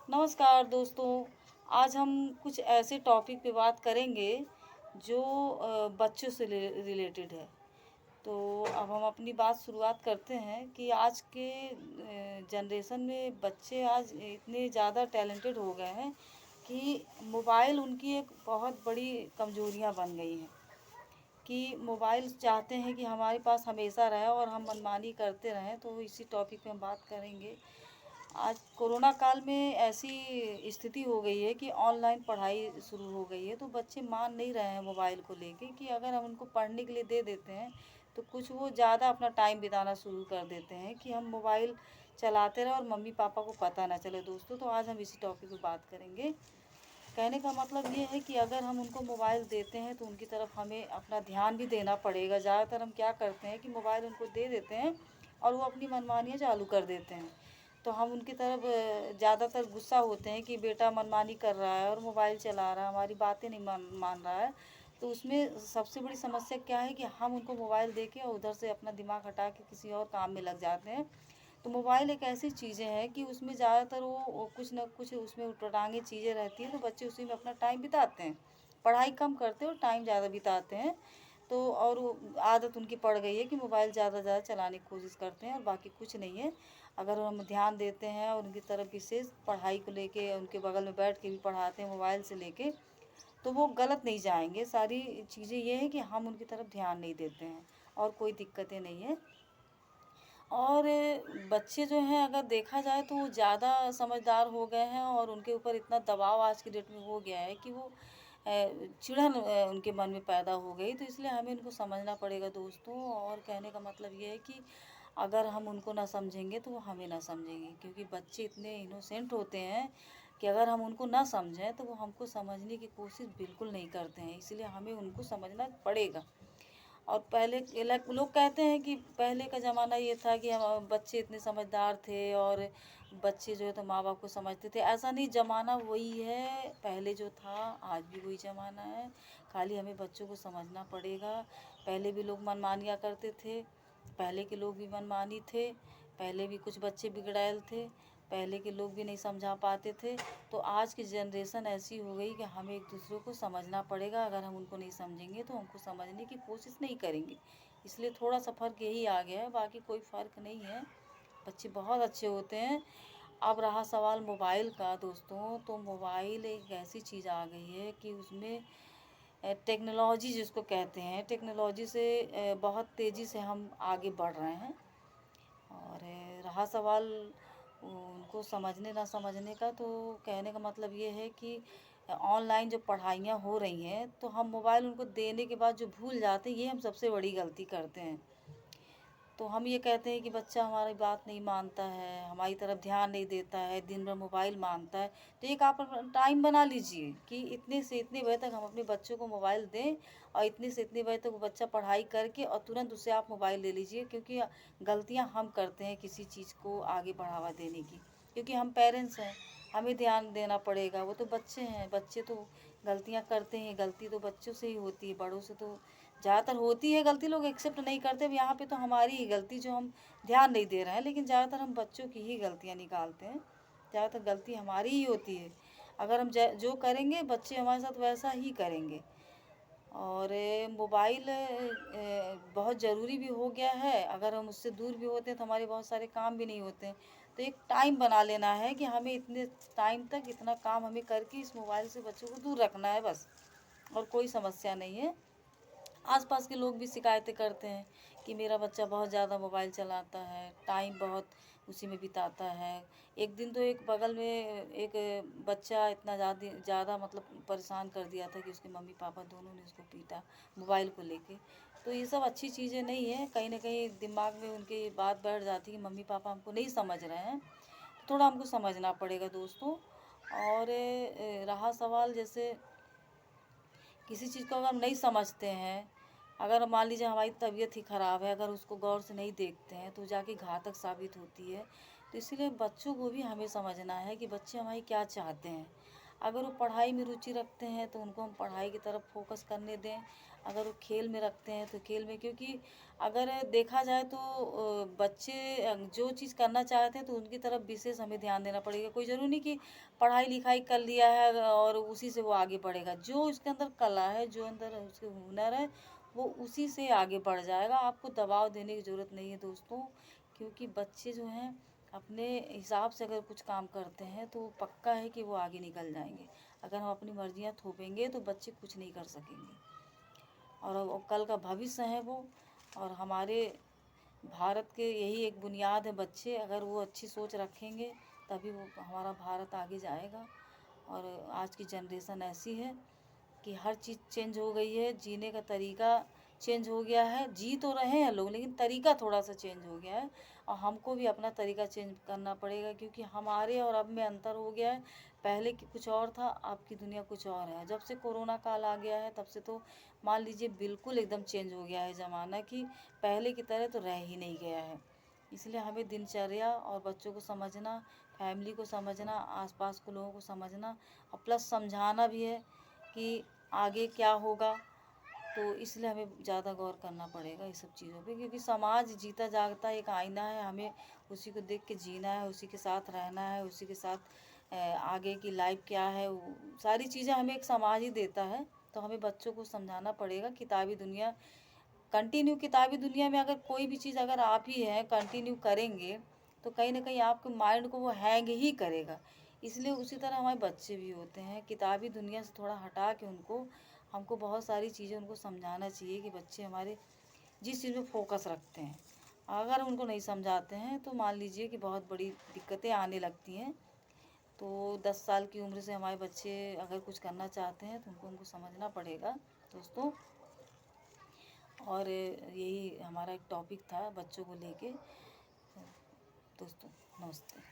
नमस्कार दोस्तों। आज हम कुछ ऐसे टॉपिक पे बात करेंगे जो बच्चों से रिलेटेड है। तो अब हम अपनी बात शुरुआत करते हैं कि आज के जनरेशन में बच्चे आज इतने ज़्यादा टैलेंटेड हो गए हैं कि मोबाइल उनकी एक बहुत बड़ी कमज़ोरियाँ बन गई हैं। कि मोबाइल चाहते हैं कि हमारे पास हमेशा रहे और हम मनमानी करते रहें। तो इसी टॉपिक पे हम बात करेंगे। आज कोरोना काल में ऐसी स्थिति हो गई है कि ऑनलाइन पढ़ाई शुरू हो गई है, तो बच्चे मान नहीं रहे हैं मोबाइल को लेके कि अगर हम उनको पढ़ने के लिए दे देते हैं तो कुछ वो ज़्यादा अपना टाइम बिताना शुरू कर देते हैं कि हम मोबाइल चलाते रहें और मम्मी पापा को पता ना चले। दोस्तों, तो आज हम इसी टॉपिक पे बात करेंगे। कहने का मतलब ये है कि अगर हम उनको मोबाइल देते हैं तो उनकी तरफ हमें अपना ध्यान भी देना पड़ेगा। ज़्यादातर हम क्या करते हैं कि मोबाइल उनको दे देते हैं और वो अपनी मनमानियाँ चालू कर देते हैं। तो हम उनकी तरफ ज़्यादातर गुस्सा होते हैं कि बेटा मनमानी कर रहा है और मोबाइल चला रहा है, हमारी बातें नहीं मान रहा है। तो उसमें सबसे बड़ी समस्या क्या है कि हम उनको मोबाइल दे के और उधर से अपना दिमाग हटा के किसी और काम में लग जाते हैं। तो मोबाइल एक ऐसी चीज़ें हैं कि उसमें ज़्यादातर वो कुछ ना कुछ उसमें ऊटपटांगी चीज़ें रहती हैं, तो बच्चे उसी में अपना टाइम बिताते हैं। पढ़ाई कम करते हैं और टाइम ज़्यादा बिताते हैं। तो और वो आदत उनकी पड़ गई है कि मोबाइल ज़्यादा से ज़्यादा चलाने की कोशिश करते हैं और बाकी कुछ नहीं है। अगर हम ध्यान देते हैं और उनकी तरफ विशेष पढ़ाई को लेके उनके बगल में बैठ के भी पढ़ाते हैं मोबाइल से लेके, तो वो गलत नहीं जाएंगे। सारी चीज़ें ये हैं कि हम उनकी तरफ ध्यान नहीं देते हैं और कोई दिक्कतें नहीं है। और बच्चे जो हैं अगर देखा जाए तो वो ज़्यादा समझदार हो गए हैं और उनके ऊपर इतना दबाव आज की डेट में हो गया है कि वो चिढ़न उनके मन में पैदा हो गई। तो इसलिए हमें उनको समझना पड़ेगा दोस्तों। और कहने का मतलब ये है कि अगर हम उनको ना समझेंगे तो वो हमें ना समझेंगे, क्योंकि बच्चे इतने इनोसेंट होते हैं कि अगर हम उनको ना समझें तो वो हमको समझने की कोशिश बिल्कुल नहीं करते हैं। इसलिए हमें उनको समझना पड़ेगा। और पहले के लोग कहते हैं कि पहले का ज़माना ये था कि हम बच्चे इतने समझदार थे और बच्चे जो है तो माँ बाप को समझते थे। ऐसा नहीं, ज़माना वही है, पहले जो था आज भी वही ज़माना है। खाली हमें बच्चों को समझना पड़ेगा। पहले भी लोग मनमानियाँ करते थे, पहले के लोग भी मनमानी थे, पहले भी कुछ बच्चे बिगड़ैल थे, पहले के लोग भी नहीं समझा पाते थे। तो आज की जनरेशन ऐसी हो गई कि हमें एक दूसरे को समझना पड़ेगा। अगर हम उनको नहीं समझेंगे तो हमको समझने की कोशिश नहीं करेंगे। इसलिए थोड़ा सा फ़र्क यही आ गया है, बाकी कोई फ़र्क नहीं है। बच्चे बहुत अच्छे होते हैं। अब रहा सवाल मोबाइल का दोस्तों, तो मोबाइल एक ऐसी चीज़ आ गई है कि उसमें टेक्नोलॉजी जिसको कहते हैं, टेक्नोलॉजी से बहुत तेज़ी से हम आगे बढ़ रहे हैं। और रहा सवाल उनको समझने ना समझने का, तो कहने का मतलब ये है कि ऑनलाइन जो पढ़ाइयाँ हो रही हैं तो हम मोबाइल उनको देने के बाद जो भूल जाते हैं, ये हम सबसे बड़ी गलती करते हैं। तो हम ये कहते हैं कि बच्चा हमारी बात नहीं मानता है, हमारी तरफ ध्यान नहीं देता है, दिन भर मोबाइल मांगता है। तो एक आप टाइम बना लीजिए कि इतने से इतने बजे तक हम अपने बच्चों को मोबाइल दें और इतने से इतने बजे तक वो बच्चा पढ़ाई करके और तुरंत उससे आप मोबाइल ले लीजिए। क्योंकि गलतियां हम करते हैं किसी चीज़ को आगे बढ़ावा देने की, क्योंकि हम पेरेंट्स हैं, हमें ध्यान देना पड़ेगा। वो तो बच्चे हैं, बच्चे तो गलतियां करते हैं, गलती तो बच्चों से ही होती है, बड़ों से तो ज़्यादातर होती है गलती, लोग एक्सेप्ट नहीं करते। अब यहाँ पे तो हमारी ही गलती जो हम ध्यान नहीं दे रहे हैं, लेकिन ज़्यादातर हम बच्चों की ही गलतियाँ निकालते हैं। ज़्यादातर गलती हमारी ही होती है। अगर हम जो करेंगे बच्चे हमारे साथ वैसा ही करेंगे। और मोबाइल बहुत ज़रूरी भी हो गया है। अगर हम उससे दूर भी होते हैं तो हमारे बहुत सारे काम भी नहीं होते हैं। तो एक टाइम बना लेना है कि हमें इतने टाइम तक इतना काम हमें करके इस मोबाइल से बच्चों को दूर रखना है, बस। और कोई समस्या नहीं है। आसपास के लोग भी शिकायतें करते हैं कि मेरा बच्चा बहुत ज़्यादा मोबाइल चलाता है, टाइम बहुत उसी में बिताता है। एक दिन तो एक बगल में एक बच्चा इतना ज़्यादा मतलब परेशान कर दिया था कि उसके मम्मी पापा दोनों ने उसको पीटा मोबाइल को लेके। तो ये सब अच्छी चीज़ें नहीं है। कहीं ना कहीं दिमाग में उनके ये बात बैठ जाती है कि मम्मी पापा हमको नहीं समझ रहे हैं। थोड़ा हमको समझना पड़ेगा दोस्तों। और रहा सवाल, जैसे किसी चीज़ को अगर हम नहीं समझते हैं, अगर मान लीजिए हमारी तबीयत ही ख़राब है, अगर उसको गौर से नहीं देखते हैं तो जाके घातक साबित होती है। तो इसीलिए बच्चों को भी हमें समझना है कि बच्चे हमारी क्या चाहते हैं। अगर वो पढ़ाई में रुचि रखते हैं तो उनको हम पढ़ाई की तरफ फोकस करने दें। अगर वो खेल में रखते हैं तो खेल में, क्योंकि अगर देखा जाए तो बच्चे जो चीज़ करना चाहते हैं तो उनकी तरफ विशेष हमें ध्यान देना पड़ेगा। कोई ज़रूरी नहीं कि पढ़ाई लिखाई कर लिया है और उसी से वो आगे बढ़ेगा। जो उसके अंदर कला है, जो अंदर उसके हुनर है, वो उसी से आगे बढ़ जाएगा। आपको दबाव देने की ज़रूरत नहीं है दोस्तों, क्योंकि बच्चे जो हैं अपने हिसाब से अगर कुछ काम करते हैं तो पक्का है कि वो आगे निकल जाएंगे। अगर हम अपनी मर्जियाँ थोपेंगे तो बच्चे कुछ नहीं कर सकेंगे, और वो कल का भविष्य है वो। और हमारे भारत के यही एक बुनियाद है बच्चे। अगर वो अच्छी सोच रखेंगे तभी वो हमारा भारत आगे जाएगा। और आज की जनरेशन ऐसी है कि हर चीज़ चेंज हो गई है, जीने का तरीका चेंज हो गया है। जी तो रहे हैं लोग, लेकिन तरीका थोड़ा सा चेंज हो गया है, और हमको भी अपना तरीका चेंज करना पड़ेगा, क्योंकि हमारे और अब में अंतर हो गया है। पहले की कुछ और था, अब की दुनिया कुछ और है। जब से कोरोना काल आ गया है तब से तो मान लीजिए बिल्कुल एकदम चेंज हो गया है ज़माना, कि पहले की तरह तो रह ही नहीं गया है। इसलिए हमें दिनचर्या और बच्चों को समझना, फैमिली को समझना, आसपास के लोगों को समझना, और प्लस समझाना भी है कि आगे क्या होगा। तो इसलिए हमें ज़्यादा गौर करना पड़ेगा इस सब चीज़ों पे, क्योंकि समाज जीता जागता एक आईना है। हमें उसी को देख के जीना है, उसी के साथ रहना है, उसी के साथ आगे की लाइफ क्या है, सारी चीज़ें हमें एक समाज ही देता है। तो हमें बच्चों को समझाना पड़ेगा। किताबी दुनिया कंटिन्यू, किताबी दुनिया में अगर कोई भी चीज़ अगर आप ही है कंटिन्यू करेंगे तो कहीं ना कहीं आपके माइंड को वो हैंग ही करेगा। इसलिए उसी तरह हमारे बच्चे भी होते हैं। किताबी दुनिया से थोड़ा हटा के उनको, हमको बहुत सारी चीज़ें उनको समझाना चाहिए कि बच्चे हमारे जिस चीज़ में फोकस रखते हैं, अगर उनको नहीं समझाते हैं तो मान लीजिए कि बहुत बड़ी दिक्कतें आने लगती हैं। तो 10 साल की उम्र से हमारे बच्चे अगर कुछ करना चाहते हैं तो उनको समझना पड़ेगा दोस्तों। और यही हमारा एक टॉपिक था बच्चों को लेके। दोस्तों नमस्ते।